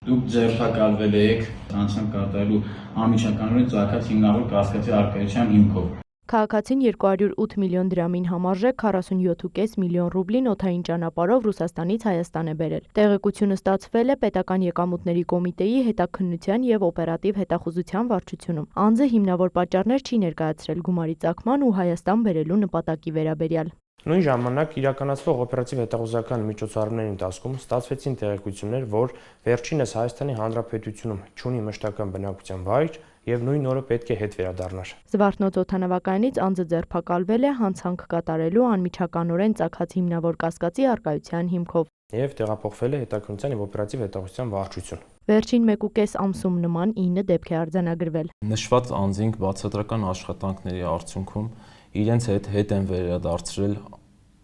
Դուք ձերբակալվել եք հանցանք կատարելու անմիջականորեն ծագած հիմնավոր կասկածի առկայության հիմքով։ Քաղաքացին 208 միլիոն դրամին համարժեք 47.5 միլիոն ռուբլին օդային ճանապարհով Ռուսաստանից Հայաստան է բերել։ Տեղեկությունը ստացվել է Պետական եկամուտների կոմիտեի հետաքննության եւ օպերատիվ հետախուզության վարչությունում։ Անձը հիմնավոր պատճառներ չի ներկայացրել գումարի ծագման ու Հայաստան բերելու նպատակի վերաբերյալ։ Նույն ժամանակ իրականացվող օպերատիվ հետախուզական միջոցառումների ընթացքում ստացվեցին տեղեկություններ, որ վերջինս Հայաստանի Հանրապետությունում չունի մշտական բնակության վայր եւ նույն օրը պետք է հետ վերադառնար։ Զվարթնոց օդանավակայանից անձը ձերբակալվել է հանցանք կատարելու անմիջականորեն ծագած հիմնավոր կասկածի առկայության հիմքով եւ տեղափոխվել է հետաքննության եւ օպերատիվ հետախուզության վարչություն։ Վերջին 1.5 ամսում նման 9 դեպք է արձանագրվել։ Նշված անձինք բացատրական աշխատանքների արդյունքում իրենց հետ են վերադարձրել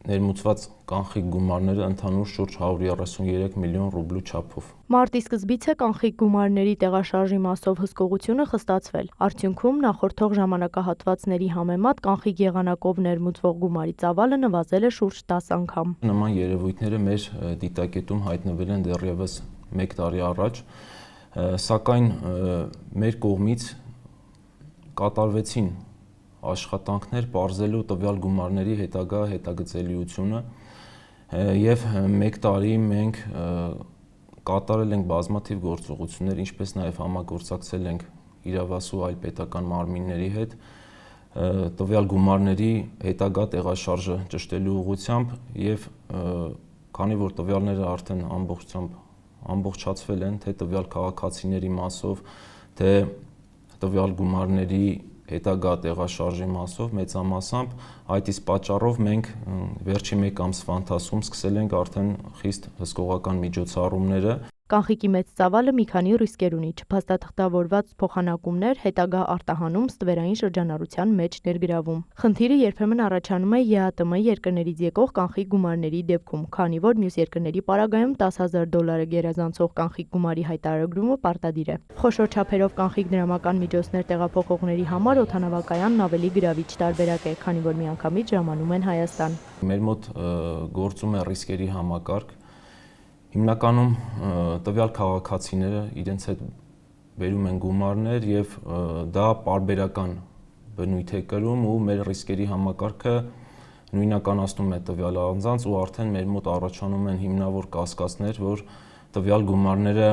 ներմուծված կանխիկ գումարները ընդհանուր շուրջ 133 միլիոն ռուբլու չափով։ Մարտի սկզբից է կանխիկ գումարների տեղաշարժի մասով հսկողությունը խստացվել։ Արդյունքում նախորդող ժամանակահատվածների համեմատ կանխիկ եղանակով ներմուծվող գումարի ծավալը նվազել է շուրջ 10 անգամ։ Նման երևույթները մեր դիտակետում հայտնվել են դեռևս 1 տարի առաջ, սակայն մեր կողմից կատարվեցին աշխատանքներ պարզելու տվյալ գումարների հետագա հետագծելիությունը եւ 1 տարի մենք կատարել ենք բազմաթիվ գործողություններ, ինչպես նաեւ համագործակցել ենք իրավասու այլ պետական մարմինների հետ տվյալ գումարների հետագա տեղաշարժը ճշտելու ուղղությամբ եւ քանի որ տվյալները արդեն ամբողջացվել են թե տվյալ քաղաքացիների մասով, թե տվյալ գումարների հետագա տեղաշարժի մասով մեծամասամբ այդ իսկ պատճառով մենք վերջի 1 ամսվա ընթացքում սկսել ենք արդեն խիստ հսկողական միջոցառումները։ Կանխիկի մեծ ծավալը մի քանի ռիսկեր ունի, չփաստաթղթավորված փոխանակումներ, հետագա արտահանում, ստվերային շրջանառության մեջ ներգրավում։ Խնդիրը երբեմն առաջանում է ԵԱՏՄ երկրներից եկող կանխիկ գումարների դեպքում, քանի որ մյուս երկրների պարագայում $10,000 գերազանցող կանխիկ գումարի հայտարարումը պարտադիր է։ Խոշոր չափերով կանխիկ դրամական միջոցներ տեղափոխողների համար օդանավակայանն ավելի գրավիչ տարբերակ է, քանի որ միանգամից ժամանում են Հայաստան։ Մեր մոտ գործում է ռիսկերի համակարգ։ Հիմնականում տվյալ քաղաքացիները իրենց հետ բերում են գումարներ եւ դա պարբերական բնույթ է կրում ու մեր ռիսկերի համակարգը նույնականացնում է տվյալ անձանց ու արդեն մեր մոտ առաջանում են հիմնավոր կասկածներ, որ տվյալ գումարները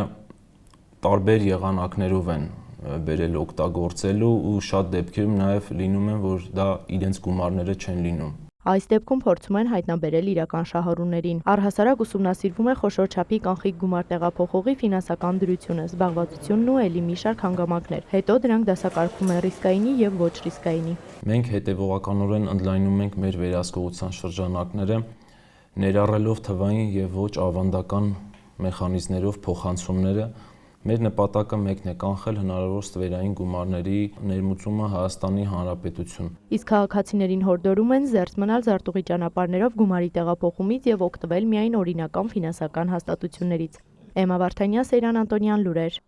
տարբեր եղանակներով են բերել օգտագործելու ու շատ դեպքերում նաեւ լինում են, որ դա իրենց գումարները չեն լինում։ Այս դեպքում փորձում են հայտնաբերել իրական շահառուներին։ Առհասարակ ուսումնասիրվում է խոշոր չափի կանխիկ գումար տեղափոխողի ֆինանսական դրությունը, զբաղվածությունն ու ելի մի շարք հանգամանքներ։ Հետո դրանք դասակարգվում են ռիսկայինի եւ ոչ ռիսկայինի։ Մենք հետևողականորեն ընդլայնում ենք մեր վերահսկողության շրջանակները, ներառելով թվային եւ ոչ ավանդական մեխանիզմներով փոխանցումները։ Մեր նպատակը մեկն է կանխել հնարավոր ստվերային գումարների ներմուծումը Հայաստանի Հանրապետություն։ Իսկ քաղաքացիներին հորդորում են զերծ մնալ զարտուղի ճանապարհներով գումարի տեղափոխումից եւ օգտվել միայն օրինական ֆինանսական հաստատություններից։ Էմմա Վարդանյան, Սեյրան Անտոնյան, լուրեր։